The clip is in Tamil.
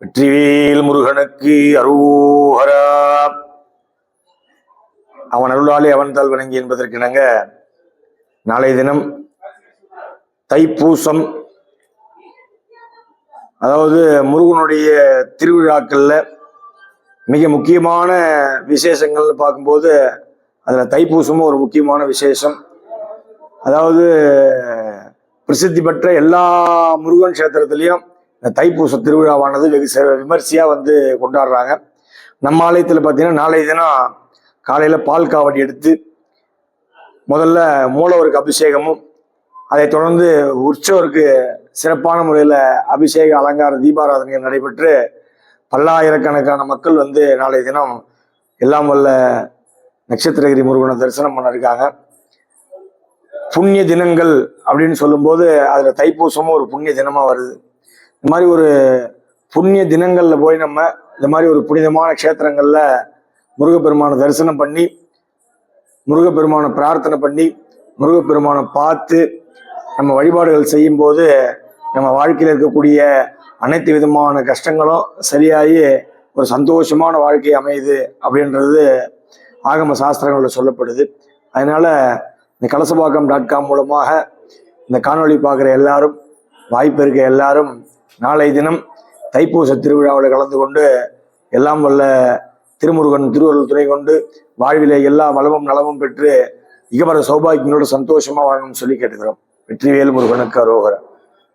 வெற்றிவேல் முருகனுக்கு அரோகரா. அவன் அருளாலே அவன் தாள் வணங்கி என்பதற்கிணங்க நாளைய தினம் தைப்பூசம், அதாவது முருகனுடைய திருவிழாக்கள்ல மிக முக்கியமான விசேஷங்கள்னு பார்க்கும்போது அதுல தைப்பூசமும் ஒரு முக்கியமான விசேஷம். அதாவது பிரசித்தி பெற்ற எல்லா முருகன் கஷேத்திரத்திலையும் இந்த தைப்பூச திருவிழாவானது வெகு விமர்சையா கொண்டாடுறாங்க. நம்ம ஆலயத்தில் பார்த்தீங்கன்னா நாளைய தினம் காலையில பால் காவடி எடுத்து முதல்ல மூலவருக்கு அபிஷேகமும், அதை தொடர்ந்து உற்சவருக்கு சிறப்பான முறையில் அபிஷேக அலங்கார தீபாராதனைகள் நடைபெற்று பல்லாயிரக்கணக்கான மக்கள் நாளைய தினம் எல்லாம் வல்ல நட்சத்திரகிரி முருகனை தரிசனம் பண்ண இருக்காங்க. புண்ணிய தினங்கள் அப்படின்னு சொல்லும்போது அதுல தைப்பூசமும் ஒரு புண்ணிய தினமா வருது. இந்த மாதிரி ஒரு புண்ணிய தினங்கள்ல போய் நம்ம இந்த மாதிரி ஒரு புனிதமான க்ஷேத்திரங்கள்ல முருகப்பெருமானை தரிசனம் பண்ணி, முருகப்பெருமானை பிரார்த்தனை பண்ணி, முருகப்பெருமானை பார்த்து நம்ம வழிபாடுகள் செய்யும் போது நம்ம வாழ்க்கையில் இருக்கக்கூடிய அனைத்து விதமான கஷ்டங்களும் சரியாகி ஒரு சந்தோஷமான வாழ்க்கை அமையுது அப்படின்றது ஆகம சாஸ்திரங்களில் சொல்லப்படுது. அதனால இந்த கலசபாக்கம்.com மூலமாக இந்த காணொளி பார்க்குற எல்லாரும், வாய்ப்பு இருக்க எல்லாரும் நாளை தினம் தைப்பூச திருவிழாவில் கலந்து கொண்டு எல்லாம் வல்ல திருமுருகன் திருவருள் துணை கொண்டு வாழ்விலே எல்லா வளமும் நலமும் பெற்று இகபர சௌபாகியங்களோடு சந்தோஷமா வாழணும்னு சொல்லி கேட்டுக்கிறோம். வெற்றிவேல் முருகனுக்கு அரோகரா.